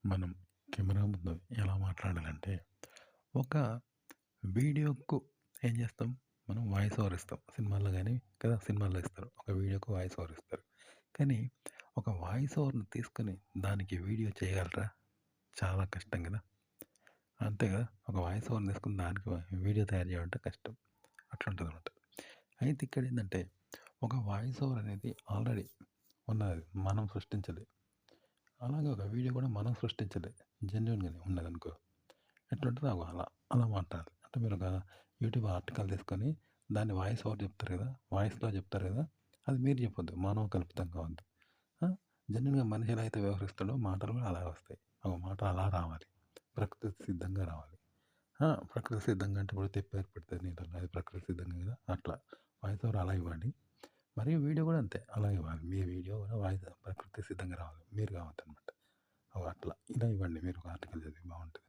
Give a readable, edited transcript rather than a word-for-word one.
మనం కెమెరా ముందు ఎలా మాట్లాడాలంటే, ఒక వీడియోకు ఏం చేస్తాం, మనం వాయిస్ ఓవర్ ఇస్తాం. సినిమాల్లో గాని కదా! సినిమాల్లో ఇస్తారు. ఒక వీడియోకి వాయిస్ ఓవర్ ఇస్తారు. కానీ, ఒక వాయిస్ ఓవర్‌ని తీసుకొని దానికి వీడియో చేయగలరా? చాలా కష్టం గదా! అంతే గదా! ఒక వాయిస్ ఓవర్‌ని తీసుకొని దానికి వీడియో తయారు చేయాలంటే కష్టం. అట్లుంటదనమాట. అయితే ఇక్కడేందంటే, ఒక వాయిస్ ఓవర్ అనేది ఆల్రెడీ ఉన్నది. మనం సృష్టించలే. అలాగే ఒక వీడియో కూడా మనం సృష్టించలే. జెన్యూన్‌గానే ఉన్నదనుకో. ఎట్లుంటదో అలా, అలా మాట్లాడాలి. అంటే మీరొక యూట్యూబ్ ఆర్టికల్ తీసుకొని దాన్ని వాయిస్ ఓవర్ చెప్తారు గదా! వాయిస్‌లో చెప్తారు గదా! అది మీరు చెప్పొద్దు. మానవ కల్పితం కావద్దు. ఆ! జెన్యూన్‌గా మనిషి ఎలా అయితే వ్యవహరిస్తాడో మాటలు కూడా అలాగే వస్తాయి. ఒక మాట అలా రావాలి. ప్రకృతి సిద్ధంగా రావాలి. ప్రకృతి సిద్ధంగా అంటే ఇప్పుడు తెప్ప ఏర్పడుతది నీళ్ళలో అది ప్రకృతి సిద్ధంగా కదా! అట్లా వాయిస్ ఓవర్ అలా ఇవ్వండి. మరియు వీడియో కూడా అంతే అలా ఇవ్వాలి. మీ వీడియో కూడా వాయిస్ ప్రకృతి సిద్ధంగా రావాలి. మీరు కావద్దనమాట. అట్లా ఇలా ఇవ్వండి మీరు ఒక ఆర్టికల్ చదివి బావుంటది.